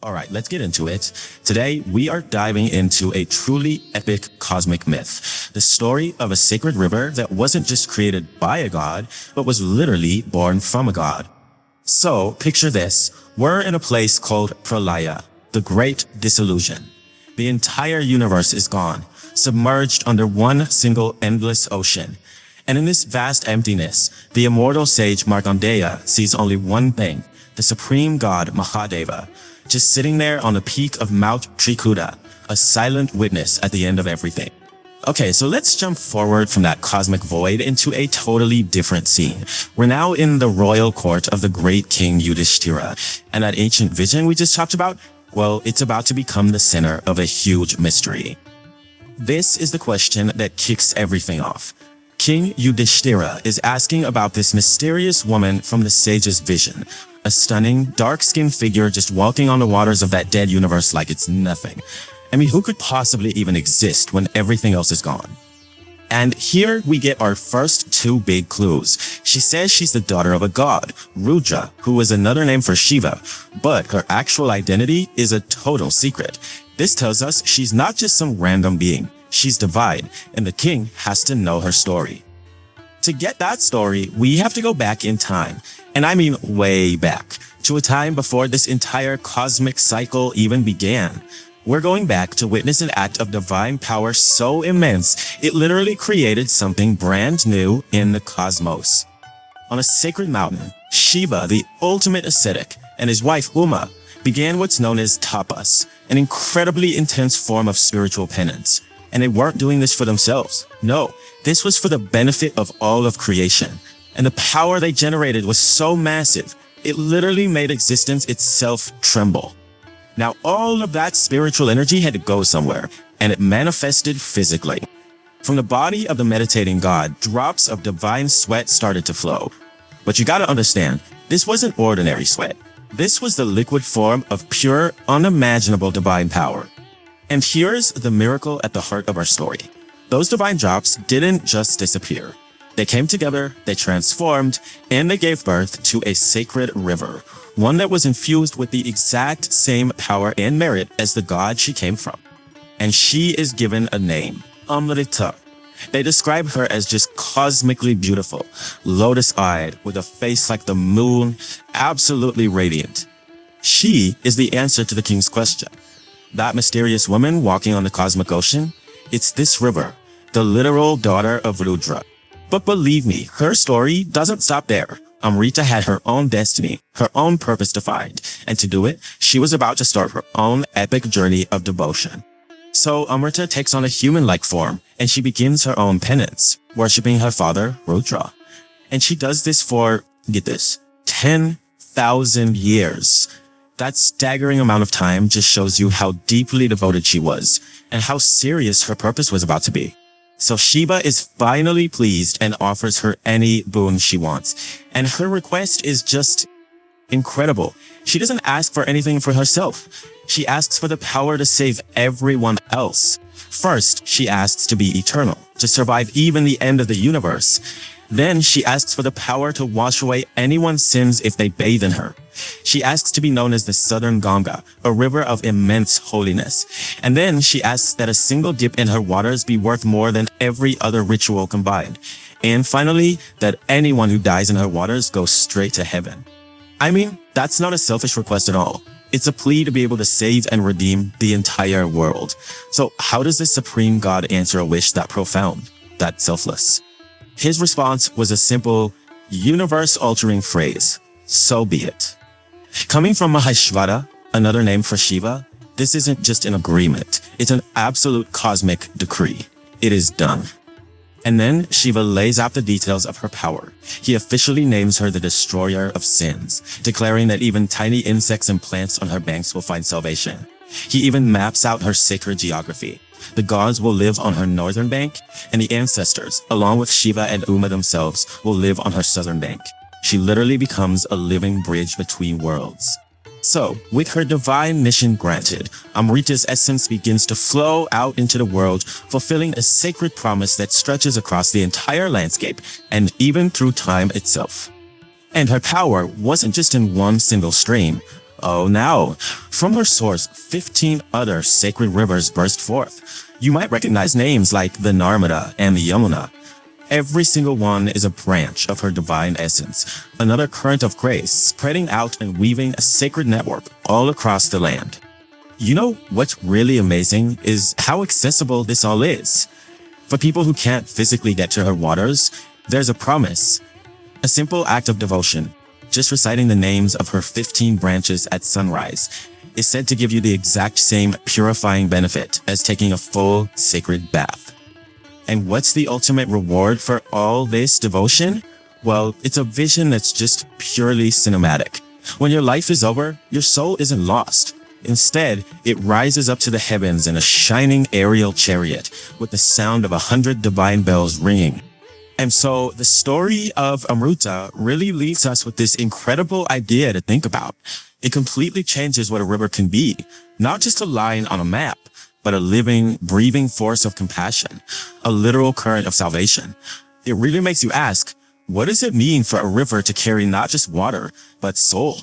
Alright, let's get into it. Today, we are diving into a truly epic cosmic myth. The story of a sacred river that wasn't just created by a god, but was literally born from a god. So, picture this. We're in a place called Pralaya, the Great Dissolution. The entire universe is gone, submerged under one single endless ocean. And in this vast emptiness, the immortal sage Markandeya sees only one thing, the supreme god Mahadeva, just sitting there on the peak of Mount Trikuta, a silent witness at the end of everything. Okay, so let's jump forward from that cosmic void into a totally different scene. We're now in the royal court of the great king Yudhishthira, and that ancient vision we just talked about, well, it's about to become the center of a huge mystery. This is the question that kicks everything off. King Yudhishthira is asking about this mysterious woman from the sage's vision, a stunning, dark-skinned figure just walking on the waters of that dead universe like it's nothing. I mean, who could possibly even exist when everything else is gone? And here we get our first two big clues. She says she's the daughter of a god, Rudra, who is another name for Shiva, but her actual identity is a total secret. This tells us she's not just some random being. She's divine, and the king has to know her story. To get that story, we have to go back in time, and I mean way back, to a time before this entire cosmic cycle even began. We're going back to witness an act of divine power so immense, it literally created something brand new in the cosmos. On a sacred mountain, Shiva, the ultimate ascetic, and his wife Uma began what's known as tapas, an incredibly intense form of spiritual penance. And they weren't doing this for themselves. No, this was for the benefit of all of creation. And the power they generated was so massive, it literally made existence itself tremble. Now, all of that spiritual energy had to go somewhere, and it manifested physically. From the body of the meditating god, drops of divine sweat started to flow. But you gotta understand, this wasn't ordinary sweat. This was the liquid form of pure, unimaginable divine power. And here's the miracle at the heart of our story. Those divine drops didn't just disappear. They came together, they transformed, and they gave birth to a sacred river, one that was infused with the exact same power and merit as the god she came from. And she is given a name, Amrita. They describe her as just cosmically beautiful, lotus-eyed, with a face like the moon, absolutely radiant. She is the answer to the king's question. That mysterious woman walking on the cosmic ocean, it's this river, the literal daughter of Rudra. But believe me, her story doesn't stop there. Amrita had her own destiny, her own purpose to find, and to do it, she was about to start her own epic journey of devotion. So Amrita takes on a human-like form, and she begins her own penance, worshipping her father, Rudra. And she does this for, get this, 10,000 years. That staggering amount of time just shows you how deeply devoted she was, and how serious her purpose was about to be. So Shiva is finally pleased and offers her any boon she wants. And her request is just incredible. She doesn't ask for anything for herself. She asks for the power to save everyone else. First, she asks to be eternal, to survive even the end of the universe. Then she asks for the power to wash away anyone's sins if they bathe in her. She asks to be known as the Southern Ganga, a river of immense holiness. And then she asks that a single dip in her waters be worth more than every other ritual combined. And finally, that anyone who dies in her waters goes straight to heaven. I mean, that's not a selfish request at all. It's a plea to be able to save and redeem the entire world. So how does this supreme god answer a wish that profound, that selfless? His response was a simple, universe-altering phrase, so be it. Coming from Maheshwara, another name for Shiva, this isn't just an agreement, it's an absolute cosmic decree. It is done. And then Shiva lays out the details of her power. He officially names her the destroyer of sins, declaring that even tiny insects and plants on her banks will find salvation. He even maps out her sacred geography. The gods will live on her northern bank, and the ancestors, along with Shiva and Uma themselves, will live on her southern bank. She literally becomes a living bridge between worlds. So, with her divine mission granted, Amrita's essence begins to flow out into the world, fulfilling a sacred promise that stretches across the entire landscape and even through time itself. And her power wasn't just in one single stream. Oh, now, from her source, 15 other sacred rivers burst forth. You might recognize names like the Narmada and the Yamuna. Every single one is a branch of her divine essence, another current of grace spreading out and weaving a sacred network all across the land. You know what's really amazing is how accessible this all is. For people who can't physically get to her waters, there's a promise. A simple act of devotion, just reciting the names of her 15 branches at sunrise, is said to give you the exact same purifying benefit as taking a full sacred bath. And what's the ultimate reward for all this devotion? Well, it's a vision that's just purely cinematic. When your life is over, your soul isn't lost. Instead, it rises up to the heavens in a shining aerial chariot with the sound of 100 divine bells ringing. And so the story of Amruta really leaves us with this incredible idea to think about. It completely changes what a river can be, not just a line on a map, but a living, breathing force of compassion, a literal current of salvation. It really makes you ask, what does it mean for a river to carry not just water, but soul?